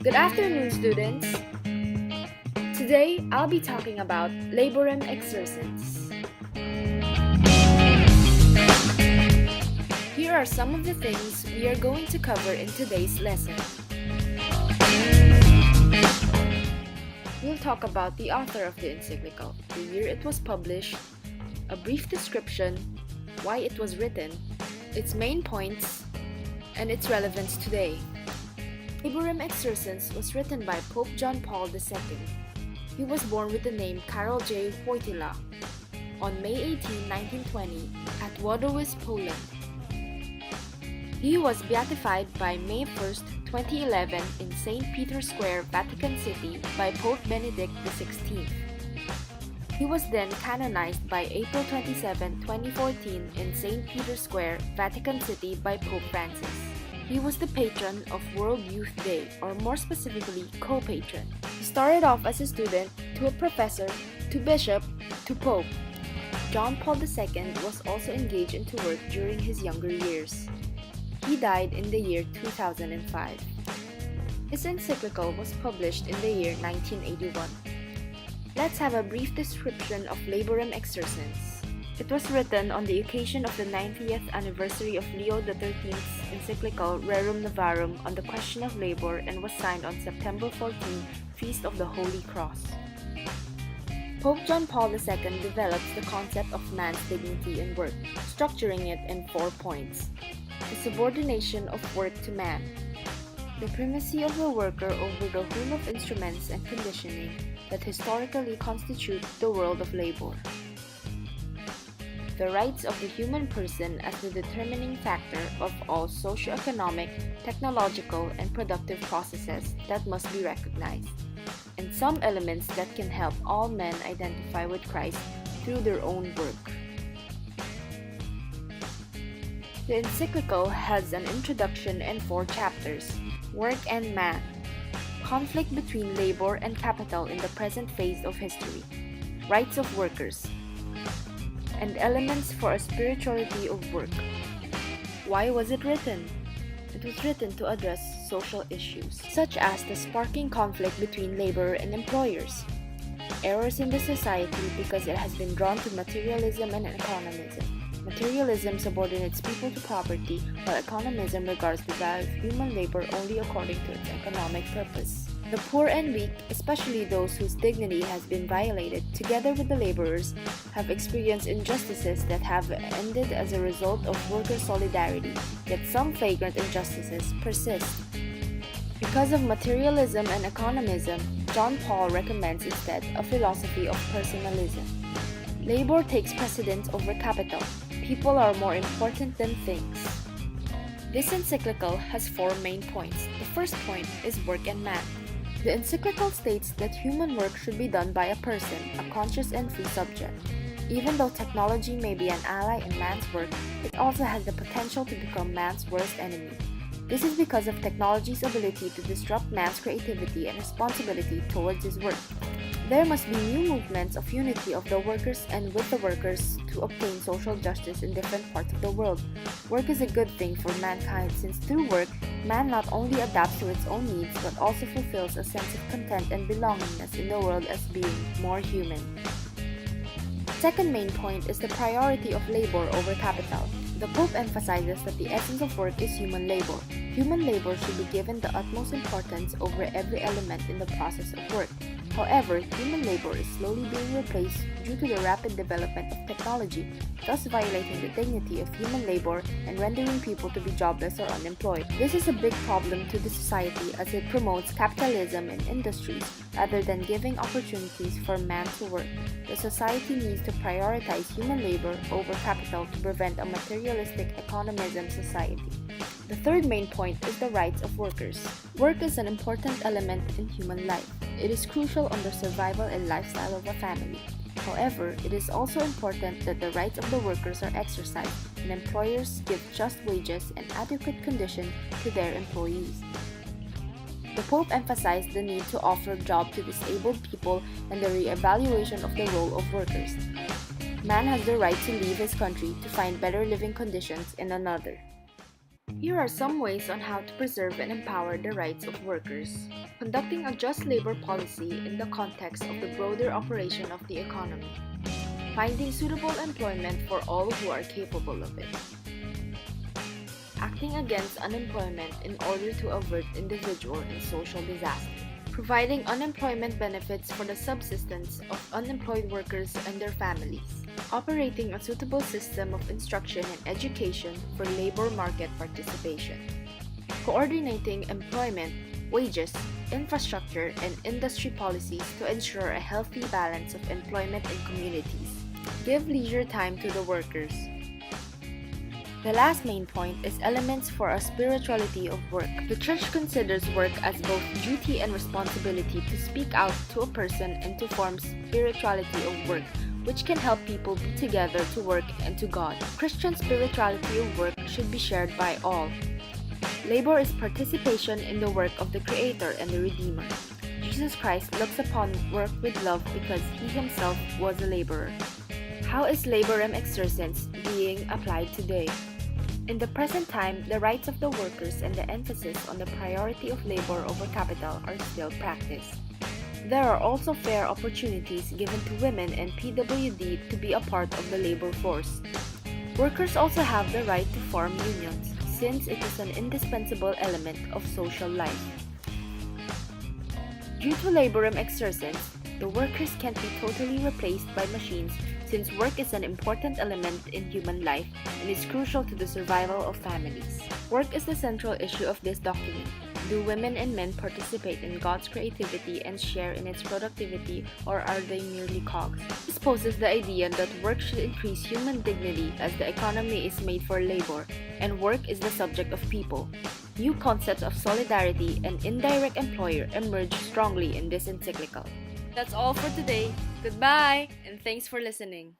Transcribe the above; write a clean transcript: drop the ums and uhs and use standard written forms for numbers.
Good afternoon, students. Today, I'll be talking about Laborem Exercens. Here are some of the things we are going to cover in today's lesson. We'll talk about the author of the encyclical, the year it was published, a brief description, why it was written, its main points, and its relevance today. Laborem Exercens was written by Pope John Paul II. He was born with the name Karol J. Wojtyla on May 18, 1920 at Wadowice, Poland. He was beatified by May 1, 2011 in St. Peter's Square, Vatican City by Pope Benedict XVI. He was then canonized by April 27, 2014 in St. Peter's Square, Vatican City by Pope Francis. He was the patron of World Youth Day, or more specifically, co-patron. He started off as a student, to a professor, to bishop, to pope. John Paul II was also engaged into work during his younger years. He died in the year 2005. His encyclical was published in the year 1981. Let's have a brief description of Laborem Exercens. It was written on the occasion of the 90th anniversary of Leo XIII's encyclical Rerum Novarum on the question of labor and was signed on September 14, Feast of the Holy Cross. Pope John Paul II develops the concept of man's dignity in work, structuring it in 4 points. The subordination of work to man, the primacy of the worker over the whole of instruments and conditioning that historically constitute the world of labor, the rights of the human person as the determining factor of all socio-economic, technological, and productive processes that must be recognized, and some elements that can help all men identify with Christ through their own work. The encyclical has an introduction and 4 chapters: Work and Man, Conflict between labor and capital in the present phase of history, Rights of workers, and Elements for a spirituality of work. Why was it written? It was written to address social issues, such as the sparking conflict between labor and employers, errors in the society because it has been drawn to materialism and economism. Materialism subordinates people to property, while economism regards the value of human labor only according to its economic purpose. The poor and weak, especially those whose dignity has been violated, together with the laborers, have experienced injustices that have ended as a result of worker solidarity, yet some flagrant injustices persist. Because of materialism and economism, John Paul recommends instead a philosophy of personalism. Labor takes precedence over capital. People are more important than things. This encyclical has 4 main points. The first point is work and man. The encyclical states that human work should be done by a person, a conscious and free subject. Even though technology may be an ally in man's work, it also has the potential to become man's worst enemy. This is because of technology's ability to disrupt man's creativity and responsibility towards his work. There must be new movements of unity of the workers and with the workers to obtain social justice in different parts of the world. Work is a good thing for mankind since through work, man not only adapts to its own needs but also fulfills a sense of content and belongingness in the world as being more human. Second main point is the priority of labor over capital. The Pope emphasizes that the essence of work is human labor. Human labor should be given the utmost importance over every element in the process of work. However, human labor is slowly being replaced due to the rapid development of technology, thus violating the dignity of human labor and rendering people to be jobless or unemployed. This is a big problem to the society as it promotes capitalism in industries rather than giving opportunities for man to work. The society needs to prioritize human labor over capital to prevent a materialistic economism society. The third main point is the rights of workers. Work is an important element in human life. It is crucial on the survival and lifestyle of a family. However, it is also important that the rights of the workers are exercised and employers give just wages and adequate conditions to their employees. The Pope emphasized the need to offer jobs to disabled people and the re-evaluation of the role of workers. Man has the right to leave his country to find better living conditions in another. Here are some ways on how to preserve and empower the rights of workers. Conducting a just labor policy in the context of the broader operation of the economy. Finding suitable employment for all who are capable of it. Acting against unemployment in order to avert individual and social disaster. Providing unemployment benefits for the subsistence of unemployed workers and their families. Operating a suitable system of instruction and education for labor market participation. Coordinating employment, wages, infrastructure, and industry policies to ensure a healthy balance of employment in communities. Give leisure time to the workers. The last main point is elements for a spirituality of work. The Church considers work as both duty and responsibility to speak out to a person and to form spirituality of work, which can help people be together to work and to God. Christian spirituality of work should be shared by all. Labor is participation in the work of the Creator and the Redeemer. Jesus Christ looks upon work with love because He Himself was a laborer. How is Laborem Exercens being applied today? In the present time, the rights of the workers and the emphasis on the priority of labor over capital are still practiced. There are also fair opportunities given to women and PWD to be a part of the labor force. Workers also have the right to form unions, since it is an indispensable element of social life. Due to Laborem Exercens, the workers can't be totally replaced by machines since work is an important element in human life and is crucial to the survival of families. Work is the central issue of this document. Do women and men participate in God's creativity and share in its productivity, or are they merely cogs? This poses the idea that work should increase human dignity as the economy is made for labor, and work is the subject of people. New concepts of solidarity and indirect employer emerge strongly in this encyclical. That's all for today. Goodbye, and thanks for listening.